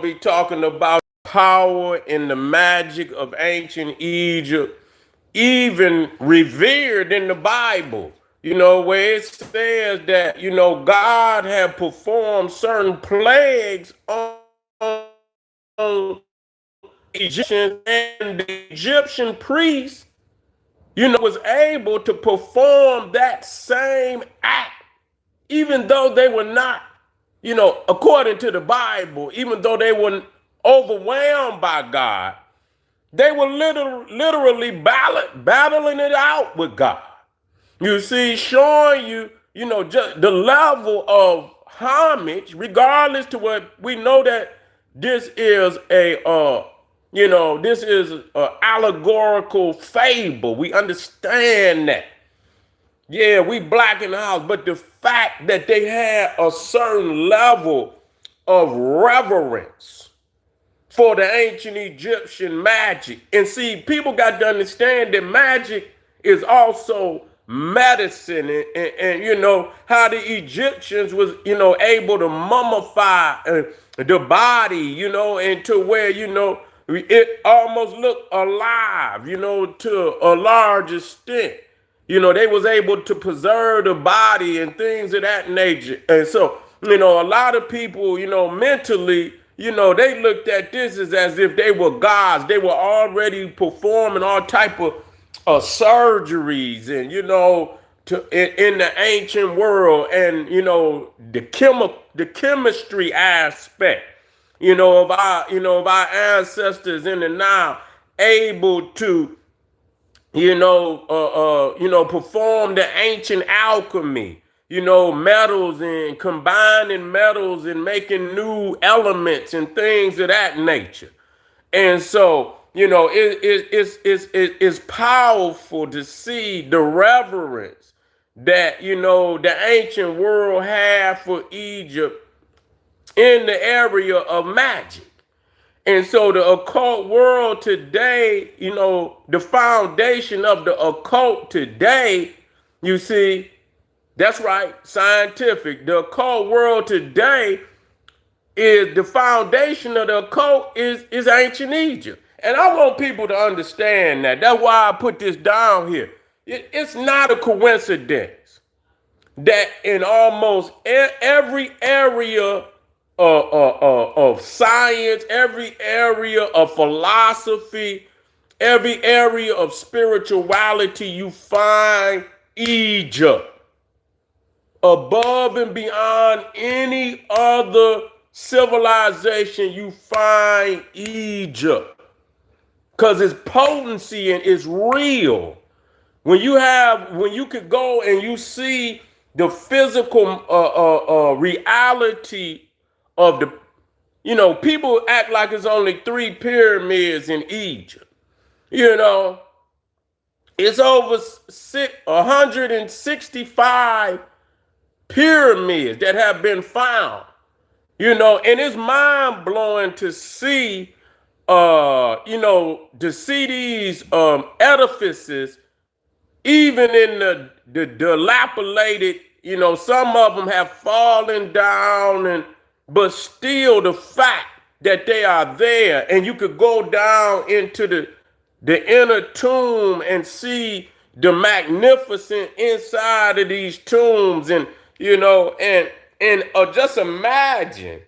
be talking about power and the magic of ancient Egypt, even revered in the Bible, where it says that, God had performed certain plagues on Egyptians, and the Egyptian priests, was able to perform that same act, even though they were not, according to the Bible, even though they were overwhelmed by God, they were literally battling it out with God. You see, showing you, just the level of homage, regardless to what we know that this is this is an allegorical fable. We understand that. Yeah, we black in the house, but the fact that they had a certain level of reverence for the ancient Egyptian magic. And see, people got to understand that magic is also medicine, and how the Egyptians was, able to mummify the body, and to where, it almost looked alive, to a large extent. They was able to preserve the body and things of that nature. And so, a lot of people, mentally, they looked at this as if they were gods. They were already performing all type of surgeries, and in the ancient world, and the chemistry aspect, of our ancestors in the Nile, able to perform the ancient alchemy, metals, and combining metals and making new elements and things of that nature. And so, it's powerful to see the reverence that, the ancient world had for Egypt in the area of magic. And so the occult world today, the foundation of the occult today, you see, that's right, scientific. The occult world today is the foundation of the occult is ancient Egypt. And I want people to understand that. That's why I put this down here. It's not a coincidence that in almost every area of science, every area of philosophy, every area of spirituality, you find Egypt above and beyond any other civilization. You find Egypt because its potency and it's real. When you could go and you see the physical reality of the, people act like it's only 3 pyramids in Egypt. It's over 165 pyramids that have been found. And it's mind blowing to see, these edifices, even in the dilapidated, some of them have fallen down, but still the fact that they are there, and you could go down into the inner tomb and see the magnificent inside of these tombs, and just imagine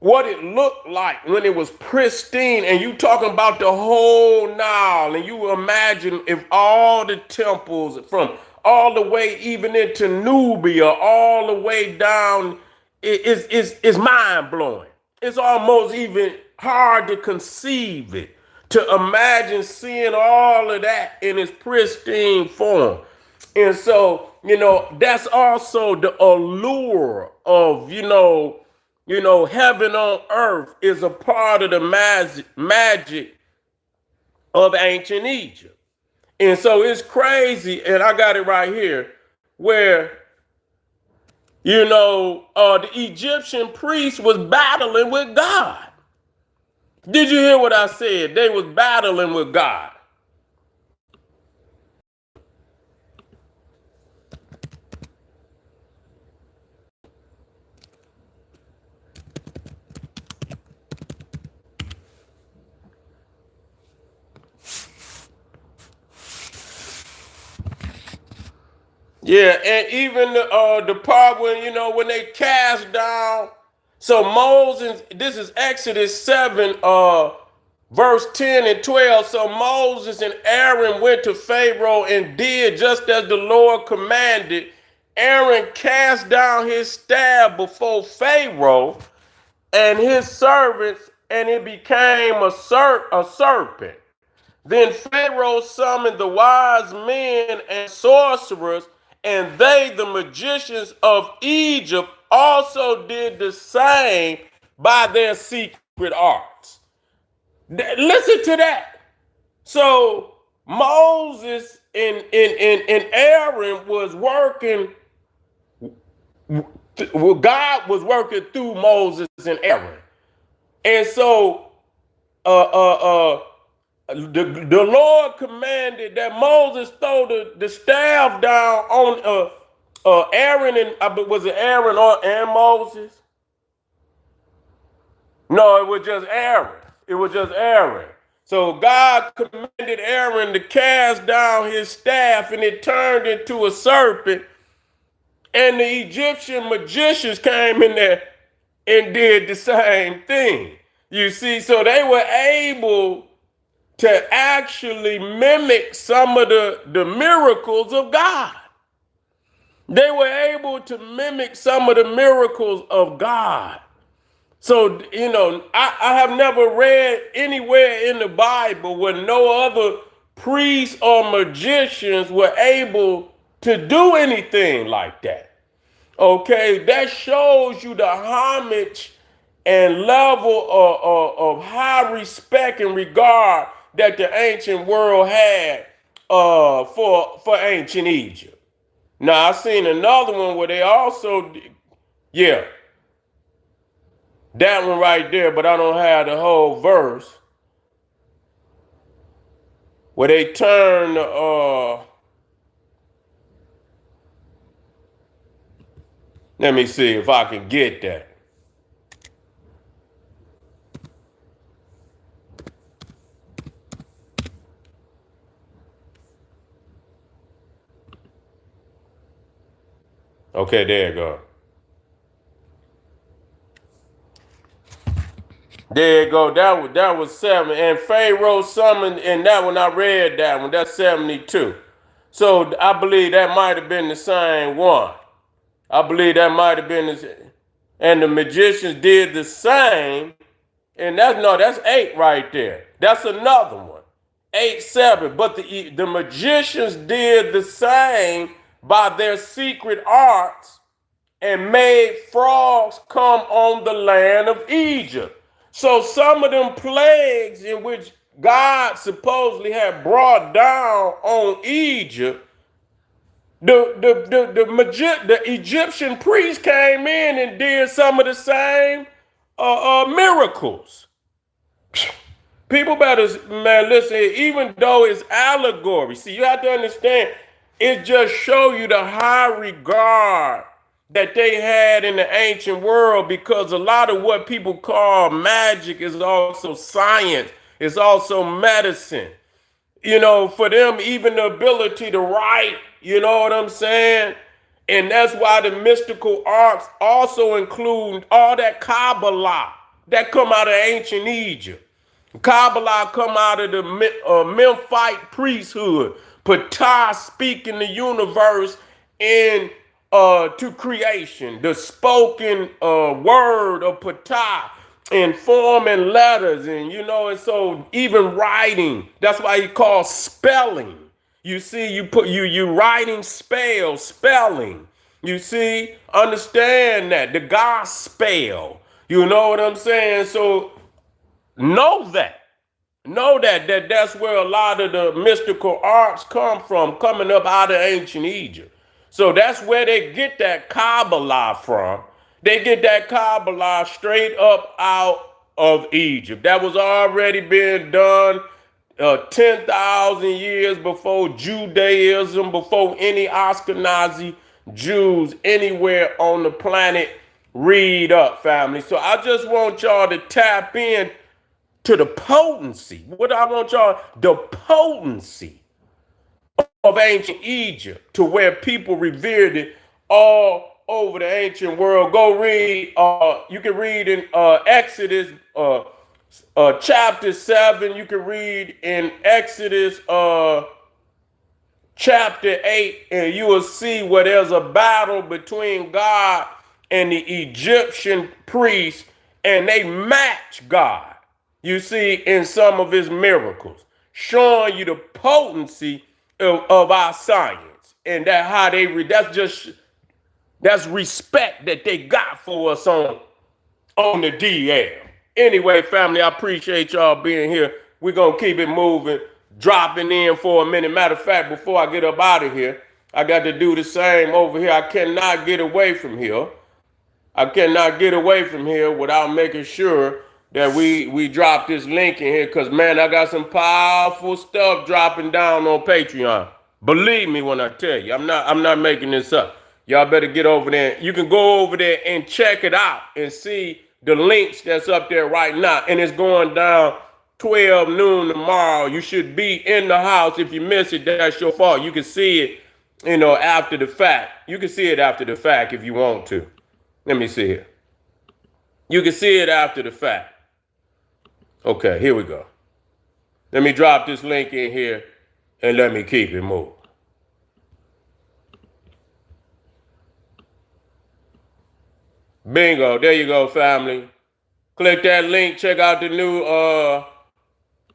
what it looked like when it was pristine. And you talking about the whole Nile, and you imagine if all the temples from all the way even into Nubia, all the way down, it's mind blowing. It's almost even hard to conceive it, to imagine seeing all of that in its pristine form. And so, that's also the allure of, heaven on earth is a part of the magic of ancient Egypt. And so it's crazy, and I got it right here, where, the Egyptian priest was battling with God. Did you hear what I said? They was battling with God. Yeah, and even the part when, you know, when they cast down. So Moses, this is Exodus 7, verse 10 and 12. So Moses and Aaron went to Pharaoh and did just as the Lord commanded. Aaron cast down his staff before Pharaoh and his servants, and it became a serpent. Then Pharaoh summoned the wise men and sorcerers, and they, the magicians of Egypt, also did the same by their secret arts. Listen to that. So Moses and Aaron was working, well, God was working through Moses and Aaron. And so the Lord commanded that Moses throw the staff down on Aaron and was it Aaron and Moses? No, it was just Aaron. It was just Aaron. So God commanded Aaron to cast down his staff, and it turned into a serpent. And the Egyptian magicians came in there and did the same thing. You see, so they were able to actually mimic some of the miracles of God. They were able to mimic some of the miracles of God. So, you know, I have never read anywhere in the Bible where no other priests or magicians were able to do anything like that. Okay, that shows you the homage and level of high respect and regard that the ancient world had for ancient Egypt. Now, I've seen another one where they also, yeah, that one right there, but I don't have the whole verse, where they turn, let me see if I can get that. Okay, there you go. There you go. That was 7. And Pharaoh summoned, and that one I read that one. That's 72. So I believe that might have been the same one. I believe that might have been the, and the magicians did the same. And that's 8 right there. That's another one. 8, 7. But the magicians did the same by their secret arts and made frogs come on the land of Egypt. So some of them plagues in which God supposedly had brought down on Egypt, the Egyptian priests came in and did some of the same miracles. People better, man, listen, even though it's allegory, see, you have to understand, it just show you the high regard that they had in the ancient world, because a lot of what people call magic is also science. It's also medicine. You know, for them, even the ability to write, you know what I'm saying? And that's why the mystical arts also include all that Kabbalah that come out of ancient Egypt. Kabbalah come out of the Memphite priesthood. Ptah speaking the universe in to creation. The spoken word of Ptah in form and letters, and you know, and so even writing. That's why he calls spelling. You see, you writing spelling. You see, understand that the gospel. You know what I'm saying? So know that's where a lot of the mystical arts come from, coming up out of ancient Egypt. So that's where they get that Kabbalah from. They get that Kabbalah straight up out of Egypt. That was already being done 10,000 years before Judaism, before any Ashkenazi Jews anywhere on the planet. Read up, family. So I just want y'all to tap in to the potency. What I want y'all, the potency of ancient Egypt to where people revered it all over the ancient world. Go read, you can read in Exodus chapter 7. You can read in Exodus chapter 8, and you will see where there's a battle between God and the Egyptian priests, and they match God, you see, in some of his miracles, showing you the potency of our science. And that how that's respect that they got for us on the DL. Anyway, family, I appreciate y'all being here. We're going to keep it moving, dropping in for a minute. Matter of fact, before I get up out of here, I got to do the same over here. I cannot get away from here. I cannot get away from here without making sure that we drop this link in here, because, man, I got some powerful stuff dropping down on Patreon. Believe me when I tell you, I'm not making this up. Y'all better get over there. You can go over there and check it out and see the links that's up there right now. And it's going down 12 noon tomorrow. You should be in the house. If you miss it, that's your fault. You can see it, after the fact. You can see it after the fact if you want to. Let me see here. You can see it after the fact. Okay, here we go. Let me drop this link in here and let me keep it moving. Bingo, there you go, family. Click that link, check out the new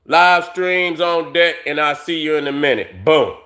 live streams on deck, and I'll see you in a minute. Boom.